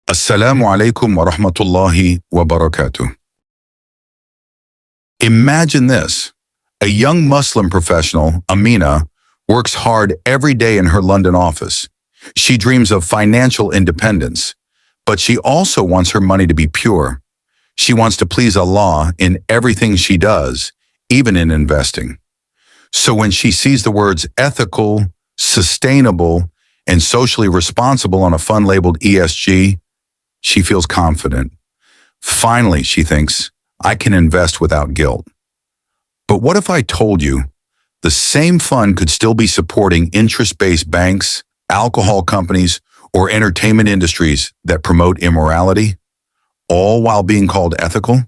Assalamu alaikum wa rahmatullahi wa barakatuh. Imagine this. A young Muslim professional, Amina, works hard every day in her London office. She dreams of financial independence, but she also wants her money to be pure. She wants to please Allah in everything she does, even in investing. So when she sees the words ethical, sustainable, and socially responsible on a fund labeled ESG, she feels confident. Finally, she thinks, I can invest without guilt. But what if I told you the same fund could still be supporting interest-based banks, alcohol companies, or entertainment industries that promote immorality, all while being called ethical?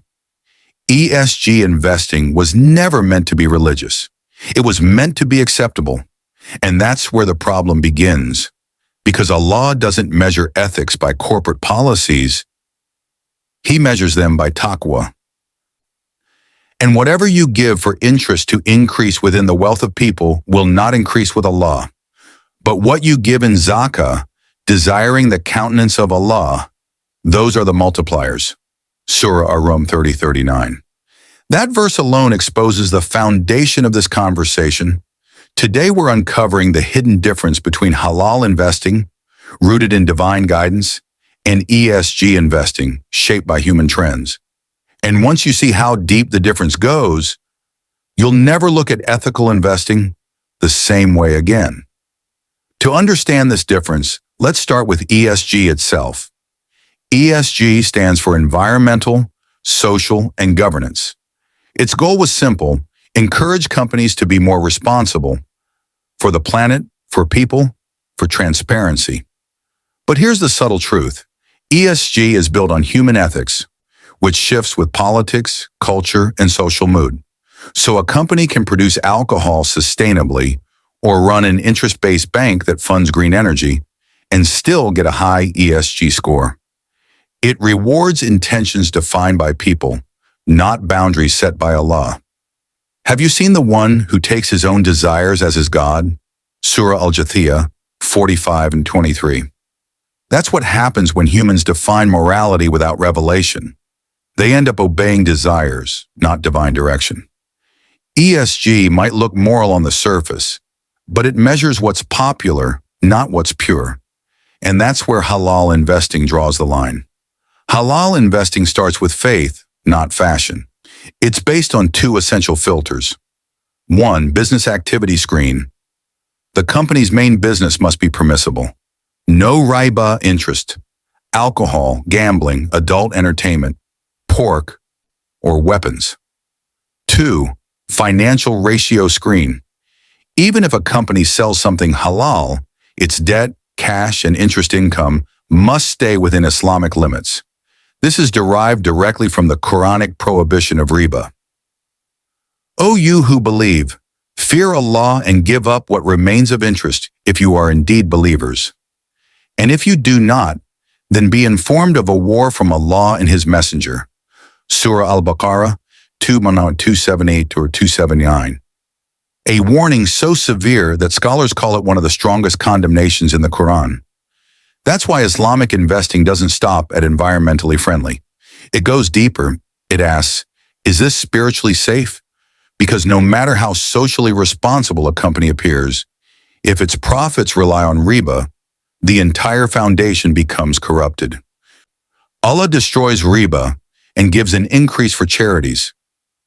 ESG investing was never meant to be religious. It was meant to be acceptable. And that's where the problem begins. Because Allah doesn't measure ethics by corporate policies, He measures them by taqwa. And whatever you give for interest to increase within the wealth of people will not increase with Allah. But what you give in zakah, desiring the countenance of Allah, those are the multipliers. Surah Ar-Rum 30:39. That verse alone exposes the foundation of this conversation. Today we're uncovering the hidden difference between halal investing, rooted in divine guidance, and ESG investing, shaped by human trends. And once you see how deep the difference goes, you'll never look at ethical investing the same way again. To understand this difference, let's start with ESG itself. ESG stands for environmental, social, and governance. Its goal was simple: encourage companies to be more responsible for the planet, for people, for transparency. But here's the subtle truth. ESG is built on human ethics, which shifts with politics, culture, and social mood. So a company can produce alcohol sustainably or run an interest-based bank that funds green energy and still get a high ESG score. It rewards intentions defined by people, not boundaries set by Allah. Have you seen the one who takes his own desires as his God? Surah Al-Jathiyah 45 and 23. That's what happens when humans define morality without revelation. They end up obeying desires, not divine direction. ESG might look moral on the surface, but it measures what's popular, not what's pure. And that's where halal investing draws the line. Halal investing starts with faith, not fashion. It's based on two essential filters. One, business activity screen. The company's main business must be permissible. No Riba interest, alcohol, gambling, adult entertainment, pork, or weapons. Two, financial ratio screen. Even if a company sells something halal, its debt, cash, and interest income must stay within Islamic limits. This is derived directly from the Quranic prohibition of riba. O you who believe, fear Allah and give up what remains of interest if you are indeed believers. And if you do not, then be informed of a war from Allah and His Messenger. Surah Al-Baqarah 278 or 279. A warning so severe that scholars call it one of the strongest condemnations in the Quran. That's why Islamic investing doesn't stop at environmentally friendly. It goes deeper. It asks, is this spiritually safe? Because no matter how socially responsible a company appears, if its profits rely on riba, the entire foundation becomes corrupted. Allah destroys riba and gives an increase for charities.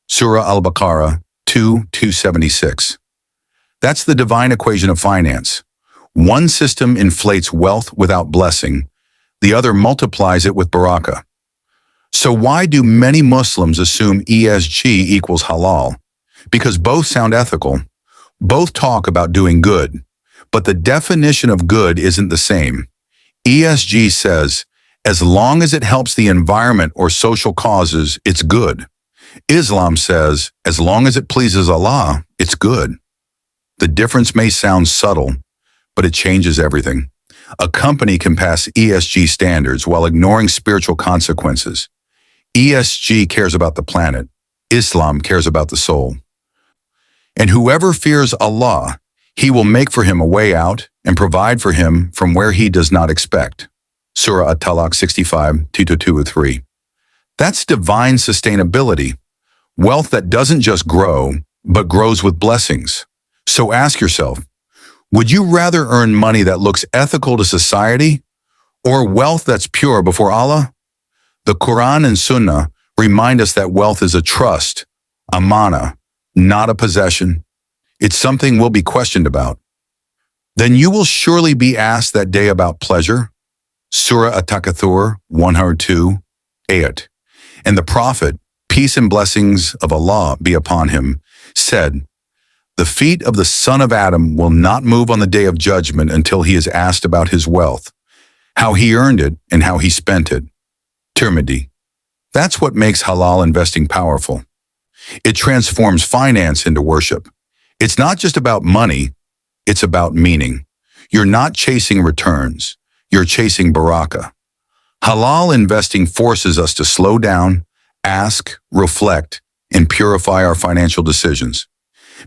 Surah Al-Baqarah 2:276. That's the divine equation of finance. One system inflates wealth without blessing, the other multiplies it with barakah. So why do many Muslims assume ESG equals halal? Because both sound ethical, both talk about doing good, but the definition of good isn't the same. ESG says, as long as it helps the environment or social causes, it's good. Islam says, as long as it pleases Allah, it's good. The difference may sound subtle, but it changes everything. A company can pass ESG standards while ignoring spiritual consequences. ESG cares about the planet. Islam cares about the soul. And whoever fears Allah, He will make for him a way out and provide for him from where he does not expect. Surah At-Talaq 65, 2-2-3. That's divine sustainability, wealth that doesn't just grow, but grows with blessings. So ask yourself, would you rather earn money that looks ethical to society or wealth that's pure before Allah? The Quran and Sunnah remind us that wealth is a trust, amana, not a possession. It's something we'll be questioned about. Then you will surely be asked that day about pleasure. Surah At-Takathur 102, ayat. And the Prophet, peace and blessings of Allah be upon him, said, "The feet of the son of Adam will not move on the day of judgment until he is asked about his wealth, how he earned it and how he spent it." Tirmidhi. That's what makes halal investing powerful. It transforms finance into worship. It's not just about money, it's about meaning. You're not chasing returns, you're chasing barakah. Halal investing forces us to slow down, ask, reflect, and purify our financial decisions,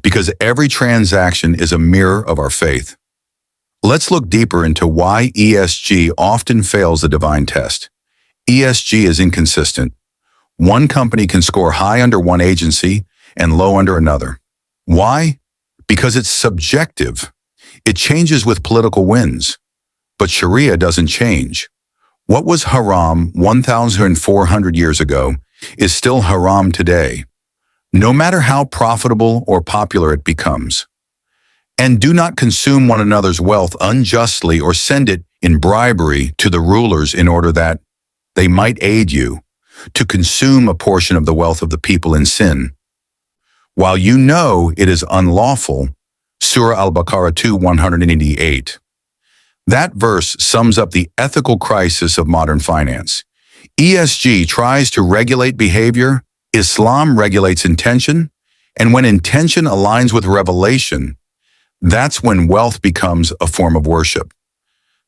because every transaction is a mirror of our faith. Let's look deeper into why ESG often fails the divine test. ESG is inconsistent. One company can score high under one agency and low under another. Why? Because it's subjective. It changes with political winds. But Sharia doesn't change. What was haram 1,400 years ago is still haram today, no matter how profitable or popular it becomes. And do not consume one another's wealth unjustly or send it in bribery to the rulers in order that they might aid you to consume a portion of the wealth of the people in sin. While you know it is unlawful, Surah Al-Baqarah 2:188. That verse sums up the ethical crisis of modern finance. ESG tries to regulate behavior, Islam regulates intention, and when intention aligns with revelation, that's when wealth becomes a form of worship.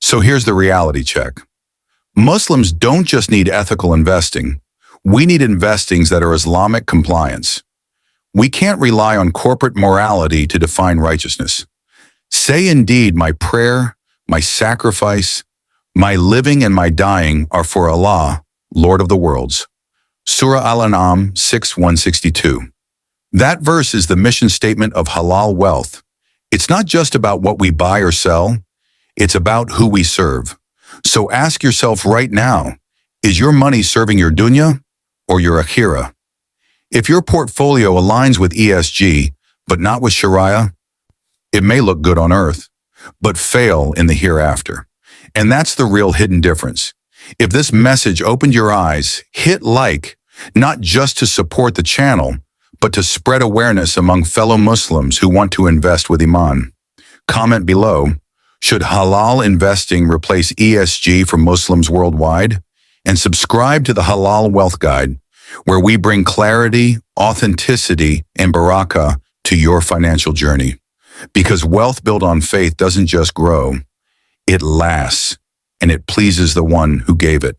So here's the reality check. Muslims don't just need ethical investing. We need investings that are Islamic compliance. We can't rely on corporate morality to define righteousness. Say indeed, my prayer, my sacrifice, my living and my dying are for Allah, Lord of the worlds. Surah Al-An'am 6:162. That verse is the mission statement of halal wealth. It's not just about what we buy or sell, it's about who we serve. So ask yourself right now, is your money serving your dunya or your akhirah? If your portfolio aligns with ESG, but not with Shariah, it may look good on earth, but fail in the hereafter. And that's the real hidden difference. If this message opened your eyes, hit like, not just to support the channel, but to spread awareness among fellow Muslims who want to invest with Iman. Comment below, should halal investing replace ESG for Muslims worldwide? And subscribe to the Halal Wealth Guide, where we bring clarity, authenticity, and barakah to your financial journey. Because wealth built on faith doesn't just grow, it lasts, and it pleases the one who gave it.